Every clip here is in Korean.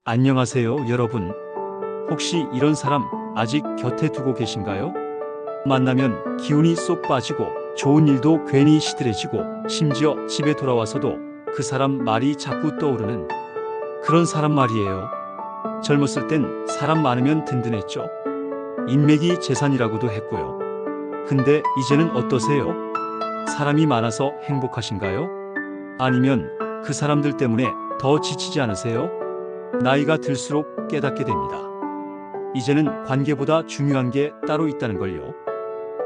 안녕하세요, 여러분. 혹시 이런 사람 아직 곁에 두고 계신가요? 만나면 기운이 쏙 빠지고 좋은 일도 괜히 시들해지고 심지어 집에 돌아와서도 그 사람 말이 자꾸 떠오르는 그런 사람 말이에요. 젊었을 땐 사람 많으면 든든했죠. 인맥이 재산이라고도 했고요. 근데 이제는 어떠세요? 사람이 많아서 행복하신가요? 아니면 그 사람들 때문에 더 지치지 않으세요? 나이가 들수록 깨닫게 됩니다. 이제는 관계보다 중요한 게 따로 있다는 걸요.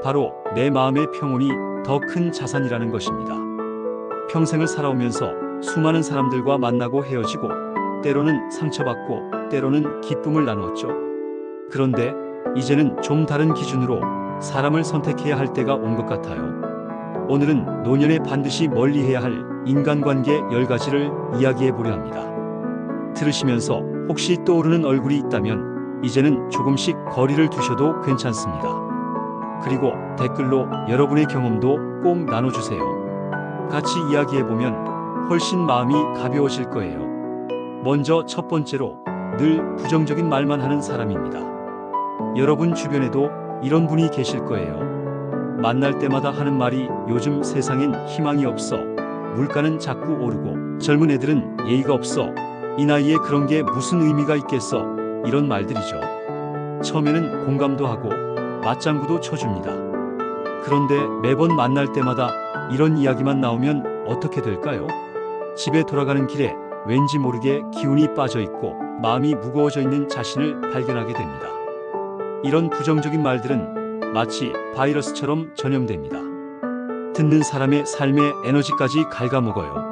바로 내 마음의 평온이 더 큰 자산이라는 것입니다. 평생을 살아오면서 수많은 사람들과 만나고 헤어지고 때로는 상처받고 때로는 기쁨을 나누었죠. 그런데 이제는 좀 다른 기준으로 사람을 선택해야 할 때가 온 것 같아요. 오늘은 노년에 반드시 멀리해야 할 인간관계 10가지를 이야기해 보려 합니다. 들으시면서 혹시 떠오르는 얼굴이 있다면 이제는 조금씩 거리를 두셔도 괜찮습니다. 그리고 댓글로 여러분의 경험도 꼭 나눠주세요. 같이 이야기해보면 훨씬 마음이 가벼워질 거예요. 먼저 첫 번째로 늘 부정적인 말만 하는 사람입니다. 여러분 주변에도 이런 분이 계실 거예요. 만날 때마다 하는 말이 요즘 세상엔 희망이 없어. 물가는 자꾸 오르고 젊은 애들은 예의가 없어. 이 나이에 그런 게 무슨 의미가 있겠어. 이런 말들이죠. 처음에는 공감도 하고 맞장구도 쳐줍니다. 그런데 매번 만날 때마다 이런 이야기만 나오면 어떻게 될까요? 집에 돌아가는 길에 왠지 모르게 기운이 빠져 있고 마음이 무거워져 있는 자신을 발견하게 됩니다. 이런 부정적인 말들은 마치 바이러스처럼 전염됩니다. 듣는 사람의 삶의 에너지까지 갉아먹어요.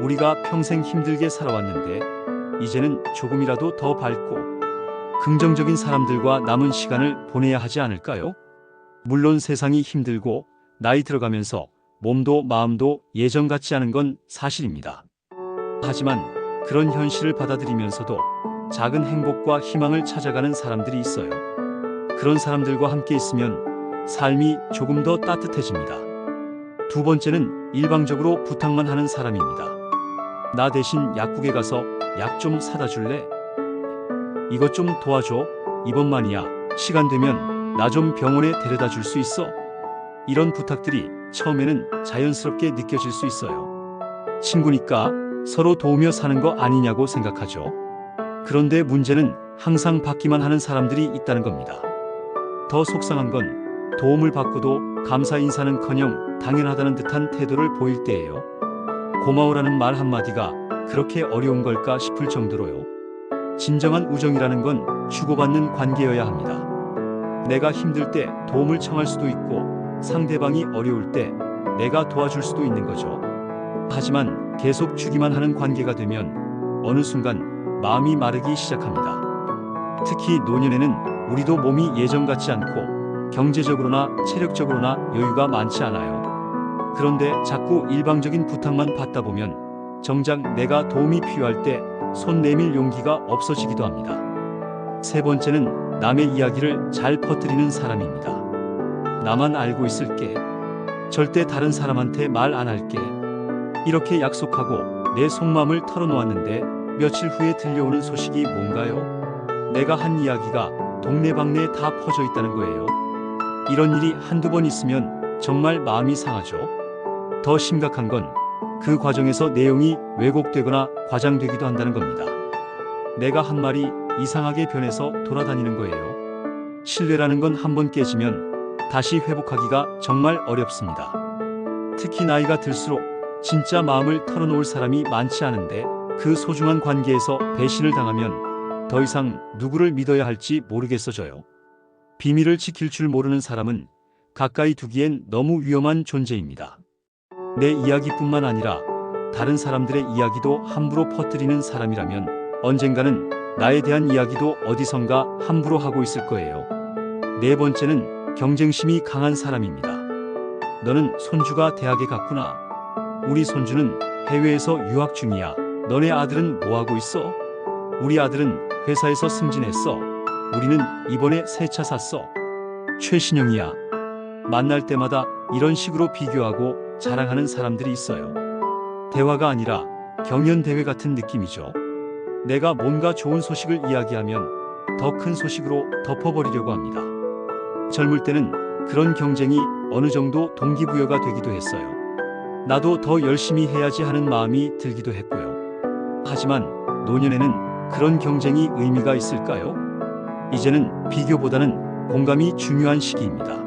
우리가 평생 힘들게 살아왔는데 이제는 조금이라도 더 밝고 긍정적인 사람들과 남은 시간을 보내야 하지 않을까요? 물론 세상이 힘들고 나이 들어가면서 몸도 마음도 예전 같지 않은 건 사실입니다. 하지만 그런 현실을 받아들이면서도 작은 행복과 희망을 찾아가는 사람들이 있어요. 그런 사람들과 함께 있으면 삶이 조금 더 따뜻해집니다. 두 번째는 일방적으로 부탁만 하는 사람입니다. 나 대신 약국에 가서 약 좀 사다 줄래? 이것 좀 도와줘. 이번만이야. 시간 되면 나 좀 병원에 데려다 줄 수 있어? 이런 부탁들이 처음에는 자연스럽게 느껴질 수 있어요. 친구니까 서로 도우며 사는 거 아니냐고 생각하죠. 그런데 문제는 항상 받기만 하는 사람들이 있다는 겁니다. 더 속상한 건 도움을 받고도 감사 인사는커녕 당연하다는 듯한 태도를 보일 때예요. 고마워라는 말 한마디가 그렇게 어려운 걸까 싶을 정도로요. 진정한 우정이라는 건 주고받는 관계여야 합니다. 내가 힘들 때 도움을 청할 수도 있고 상대방이 어려울 때 내가 도와줄 수도 있는 거죠. 하지만 계속 주기만 하는 관계가 되면 어느 순간 마음이 마르기 시작합니다. 특히 노년에는 우리도 몸이 예전 같지 않고 경제적으로나 체력적으로나 여유가 많지 않아요. 그런데 자꾸 일방적인 부탁만 받다 보면 정작 내가 도움이 필요할 때 손 내밀 용기가 없어지기도 합니다. 세 번째는 남의 이야기를 잘 퍼뜨리는 사람입니다. 나만 알고 있을게. 절대 다른 사람한테 말 안 할게. 이렇게 약속하고 내 속마음을 털어놓았는데 며칠 후에 들려오는 소식이 뭔가요? 내가 한 이야기가 동네방네에 다 퍼져 있다는 거예요. 이런 일이 한두 번 있으면 정말 마음이 상하죠. 더 심각한 건 그 과정에서 내용이 왜곡되거나 과장되기도 한다는 겁니다. 내가 한 말이 이상하게 변해서 돌아다니는 거예요. 신뢰라는 건 한번 깨지면 다시 회복하기가 정말 어렵습니다. 특히 나이가 들수록 진짜 마음을 털어놓을 사람이 많지 않은데 그 소중한 관계에서 배신을 당하면 더 이상 누구를 믿어야 할지 모르겠어져요. 비밀을 지킬 줄 모르는 사람은 가까이 두기엔 너무 위험한 존재입니다. 내 이야기뿐만 아니라 다른 사람들의 이야기도 함부로 퍼뜨리는 사람이라면 언젠가는 나에 대한 이야기도 어디선가 함부로 하고 있을 거예요. 네 번째는 경쟁심이 강한 사람입니다. 너는 손주가 대학에 갔구나. 우리 손주는 해외에서 유학 중이야. 너네 아들은 뭐 하고 있어? 우리 아들은 회사에서 승진했어. 우리는 이번에 새 차 샀어. 최신형이야. 만날 때마다 이런 식으로 비교하고 자랑하는 사람들이 있어요. 대화가 아니라 경연대회 같은 느낌이죠. 내가 뭔가 좋은 소식을 이야기하면 더 큰 소식으로 덮어버리려고 합니다. 젊을 때는 그런 경쟁이 어느 정도 동기부여가 되기도 했어요. 나도 더 열심히 해야지 하는 마음이 들기도 했고요. 하지만 노년에는 그런 경쟁이 의미가 있을까요? 이제는 비교보다는 공감이 중요한 시기입니다.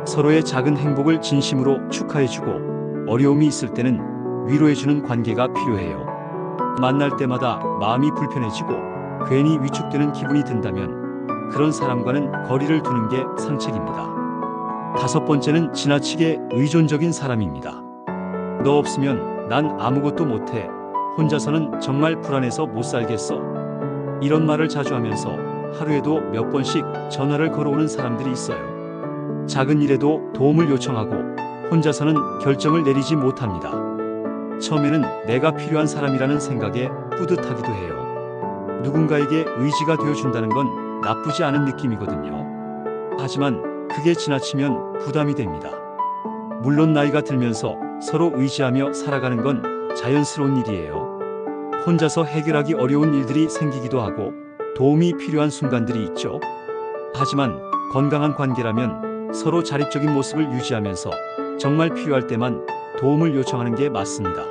서로의 작은 행복을 진심으로 축하해주고 어려움이 있을 때는 위로해주는 관계가 필요해요. 만날 때마다 마음이 불편해지고 괜히 위축되는 기분이 든다면 그런 사람과는 거리를 두는 게 상책입니다. 다섯 번째는 지나치게 의존적인 사람입니다. 너 없으면 난 아무것도 못해. 혼자서는 정말 불안해서 못 살겠어. 이런 말을 자주 하면서 하루에도 몇 번씩 전화를 걸어오는 사람들이 있어요. 작은 일에도 도움을 요청하고 혼자서는 결정을 내리지 못합니다. 처음에는 내가 필요한 사람이라는 생각에 뿌듯하기도 해요. 누군가에게 의지가 되어준다는 건 나쁘지 않은 느낌이거든요. 하지만 그게 지나치면 부담이 됩니다. 물론 나이가 들면서 서로 의지하며 살아가는 건 자연스러운 일이에요. 혼자서 해결하기 어려운 일들이 생기기도 하고 도움이 필요한 순간들이 있죠. 하지만 건강한 관계라면 서로 자립적인 모습을 유지하면서 정말 필요할 때만 도움을 요청하는 게 맞습니다.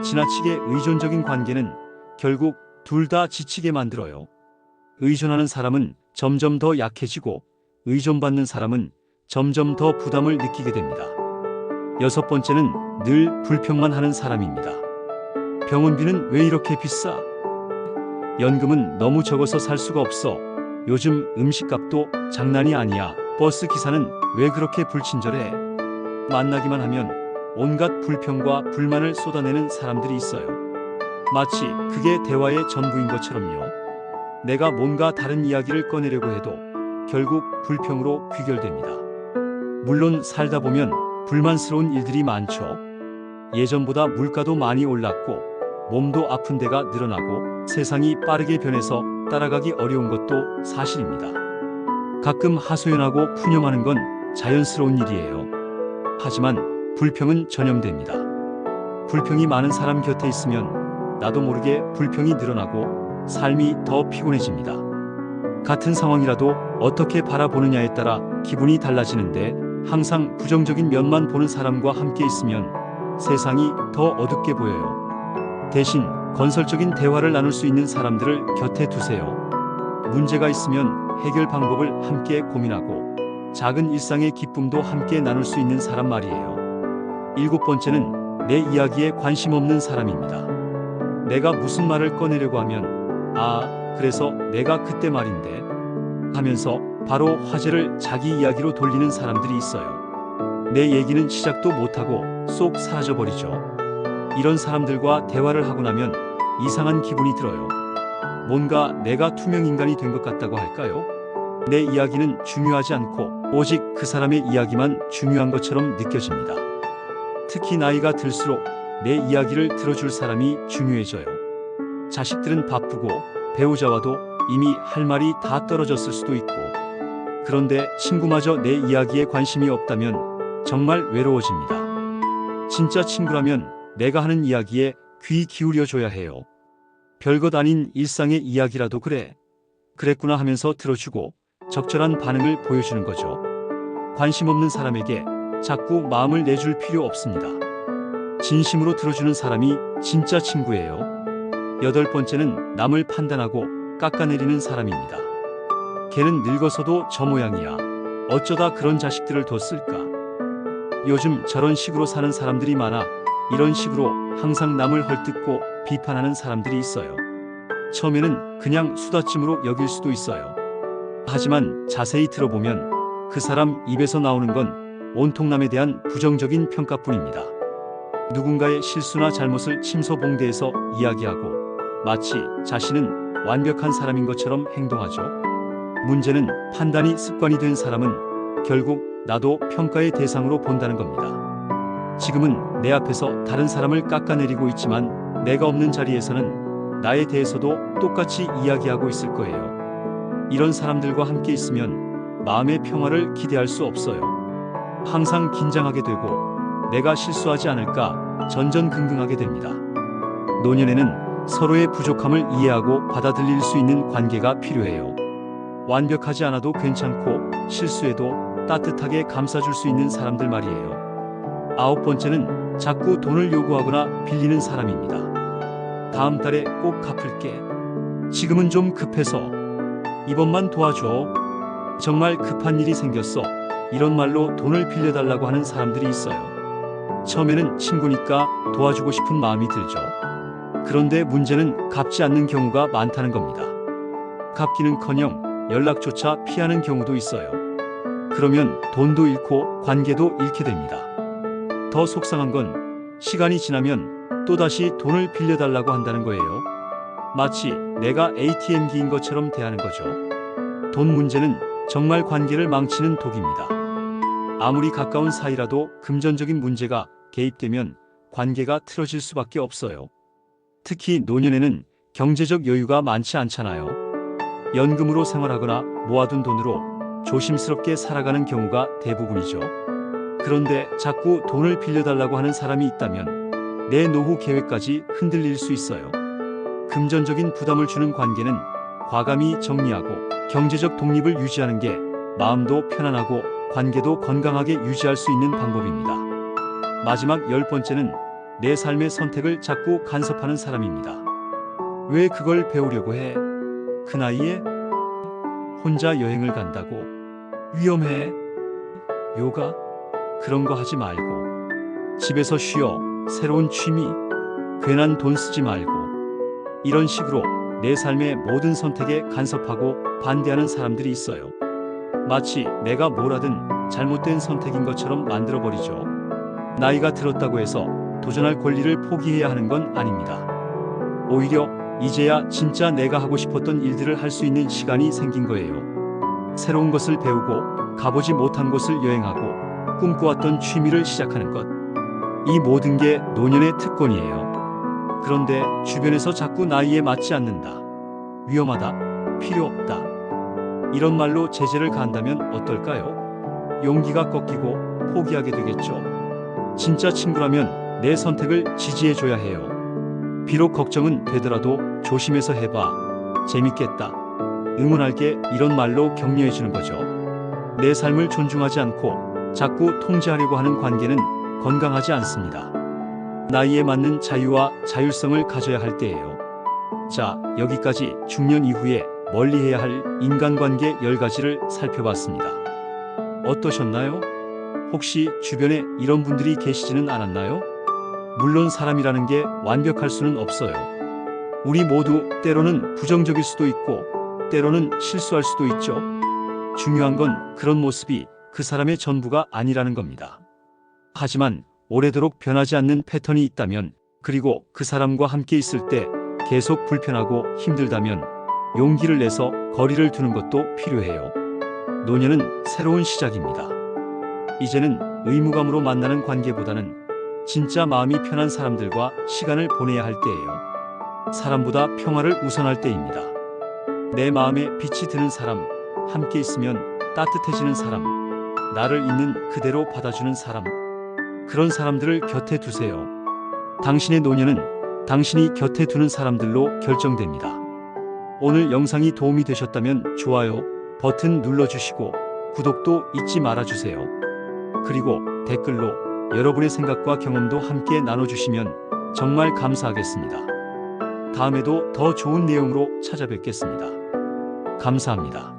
지나치게 의존적인 관계는 결국 둘 다 지치게 만들어요. 의존하는 사람은 점점 더 약해지고 의존받는 사람은 점점 더 부담을 느끼게 됩니다. 여섯 번째는 늘 불평만 하는 사람입니다. 병원비는 왜 이렇게 비싸? 연금은 너무 적어서 살 수가 없어. 요즘 음식값도 장난이 아니야. 버스 기사는 왜 그렇게 불친절해? 만나기만 하면 온갖 불평과 불만을 쏟아내는 사람들이 있어요. 마치 그게 대화의 전부인 것처럼요. 내가 뭔가 다른 이야기를 꺼내려고 해도 결국 불평으로 귀결됩니다. 물론 살다 보면 불만스러운 일들이 많죠. 예전보다 물가도 많이 올랐고 몸도 아픈 데가 늘어나고 세상이 빠르게 변해서 따라가기 어려운 것도 사실입니다. 가끔 하소연하고 푸념하는 건 자연스러운 일이에요. 하지만 불평은 전염됩니다. 불평이 많은 사람 곁에 있으면 나도 모르게 불평이 늘어나고 삶이 더 피곤해집니다. 같은 상황이라도 어떻게 바라보느냐에 따라 기분이 달라지는데 항상 부정적인 면만 보는 사람과 함께 있으면 세상이 더 어둡게 보여요. 대신 건설적인 대화를 나눌 수 있는 사람들을 곁에 두세요. 문제가 있으면 해결 방법을 함께 고민하고 작은 일상의 기쁨도 함께 나눌 수 있는 사람 말이에요. 일곱 번째는 내 이야기에 관심 없는 사람입니다. 내가 무슨 말을 꺼내려고 하면 그래서 내가 그때 말인데 하면서 바로 화제를 자기 이야기로 돌리는 사람들이 있어요. 내 얘기는 시작도 못하고 쏙 사라져버리죠. 이런 사람들과 대화를 하고 나면 이상한 기분이 들어요. 뭔가 내가 투명인간이 된 것 같다고 할까요? 내 이야기는 중요하지 않고 오직 그 사람의 이야기만 중요한 것처럼 느껴집니다. 특히 나이가 들수록 내 이야기를 들어줄 사람이 중요해져요. 자식들은 바쁘고 배우자와도 이미 할 말이 다 떨어졌을 수도 있고 그런데 친구마저 내 이야기에 관심이 없다면 정말 외로워집니다. 진짜 친구라면 내가 하는 이야기에 귀 기울여줘야 해요. 별것 아닌 일상의 이야기라도 그랬구나 하면서 들어주고 적절한 반응을 보여주는 거죠. 관심 없는 사람에게 자꾸 마음을 내줄 필요 없습니다. 진심으로 들어주는 사람이 진짜 친구예요. 여덟 번째는 남을 판단하고 깎아내리는 사람입니다. 걔는 늙어서도 저 모양이야. 어쩌다 그런 자식들을 뒀을까? 요즘 저런 식으로 사는 사람들이 많아. 이런 식으로 항상 남을 헐뜯고 비판하는 사람들이 있어요. 처음에는 그냥 수다찜으로 여길 수도 있어요. 하지만 자세히 들어보면 그 사람 입에서 나오는 건 온통 남에 대한 부정적인 평가뿐입니다. 누군가의 실수나 잘못을 침소봉대해서 이야기하고 마치 자신은 완벽한 사람인 것처럼 행동하죠. 문제는 판단이 습관이 된 사람은 결국 나도 평가의 대상으로 본다는 겁니다. 지금은 내 앞에서 다른 사람을 깎아내리고 있지만 내가 없는 자리에서는 나에 대해서도 똑같이 이야기하고 있을 거예요. 이런 사람들과 함께 있으면 마음의 평화를 기대할 수 없어요. 항상 긴장하게 되고 내가 실수하지 않을까 전전긍긍하게 됩니다. 노년에는 서로의 부족함을 이해하고 받아들일 수 있는 관계가 필요해요. 완벽하지 않아도 괜찮고 실수해도 따뜻하게 감싸줄 수 있는 사람들 말이에요. 아홉 번째는 자꾸 돈을 요구하거나 빌리는 사람입니다. 다음 달에 꼭 갚을게. 지금은 좀 급해서 이번만 도와줘. 정말 급한 일이 생겼어. 이런 말로 돈을 빌려달라고 하는 사람들이 있어요. 처음에는 친구니까 도와주고 싶은 마음이 들죠. 그런데 문제는 갚지 않는 경우가 많다는 겁니다. 갚기는커녕 연락조차 피하는 경우도 있어요. 그러면 돈도 잃고 관계도 잃게 됩니다. 더 속상한 건 시간이 지나면 또다시 돈을 빌려달라고 한다는 거예요. 마치 내가 ATM기인 것처럼 대하는 거죠. 돈 문제는 정말 관계를 망치는 독입니다. 아무리 가까운 사이라도 금전적인 문제가 개입되면 관계가 틀어질 수밖에 없어요. 특히 노년에는 경제적 여유가 많지 않잖아요. 연금으로 생활하거나 모아둔 돈으로 조심스럽게 살아가는 경우가 대부분이죠. 그런데 자꾸 돈을 빌려달라고 하는 사람이 있다면 내 노후 계획까지 흔들릴 수 있어요. 금전적인 부담을 주는 관계는 과감히 정리하고 경제적 독립을 유지하는 게 마음도 편안하고 관계도 건강하게 유지할 수 있는 방법입니다. 마지막 열 번째는 내 삶의 선택을 자꾸 간섭하는 사람입니다. 왜 그걸 배우려고 해? 그 나이에? 혼자 여행을 간다고? 위험해? 요가? 그런 거 하지 말고. 집에서 쉬어. 새로운 취미? 괜한 돈 쓰지 말고. 이런 식으로 내 삶의 모든 선택에 간섭하고 반대하는 사람들이 있어요. 마치 내가 뭘 하든 잘못된 선택인 것처럼 만들어버리죠. 나이가 들었다고 해서 도전할 권리를 포기해야 하는 건 아닙니다. 오히려 이제야 진짜 내가 하고 싶었던 일들을 할 수 있는 시간이 생긴 거예요. 새로운 것을 배우고 가보지 못한 곳을 여행하고 꿈꿔왔던 취미를 시작하는 것. 이 모든 게 노년의 특권이에요. 그런데 주변에서 자꾸 나이에 맞지 않는다. 위험하다. 필요 없다. 이런 말로 제재를 가한다면 어떨까요? 용기가 꺾이고 포기하게 되겠죠. 진짜 친구라면 내 선택을 지지해줘야 해요. 비록 걱정은 되더라도 조심해서 해봐. 재밌겠다. 응원할게. 이런 말로 격려해주는 거죠. 내 삶을 존중하지 않고 자꾸 통제하려고 하는 관계는 건강하지 않습니다. 나이에 맞는 자유와 자율성을 가져야 할 때예요. 자, 여기까지 중년 이후에 멀리해야 할 인간관계 10가지를 살펴봤습니다. 어떠셨나요? 혹시 주변에 이런 분들이 계시지는 않았나요? 물론 사람이라는 게 완벽할 수는 없어요. 우리 모두 때로는 부정적일 수도 있고 때로는 실수할 수도 있죠. 중요한 건 그런 모습이 그 사람의 전부가 아니라는 겁니다. 하지만 오래도록 변하지 않는 패턴이 있다면, 그리고 그 사람과 함께 있을 때 계속 불편하고 힘들다면 용기를 내서 거리를 두는 것도 필요해요. 노년은 새로운 시작입니다. 이제는 의무감으로 만나는 관계보다는 진짜 마음이 편한 사람들과 시간을 보내야 할 때예요. 사람보다 평화를 우선할 때입니다. 내 마음에 빛이 드는 사람, 함께 있으면 따뜻해지는 사람, 나를 있는 그대로 받아주는 사람, 그런 사람들을 곁에 두세요. 당신의 노년은 당신이 곁에 두는 사람들로 결정됩니다. 오늘 영상이 도움이 되셨다면 좋아요 버튼 눌러주시고 구독도 잊지 말아주세요. 그리고 댓글로 여러분의 생각과 경험도 함께 나눠주시면 정말 감사하겠습니다. 다음에도 더 좋은 내용으로 찾아뵙겠습니다. 감사합니다.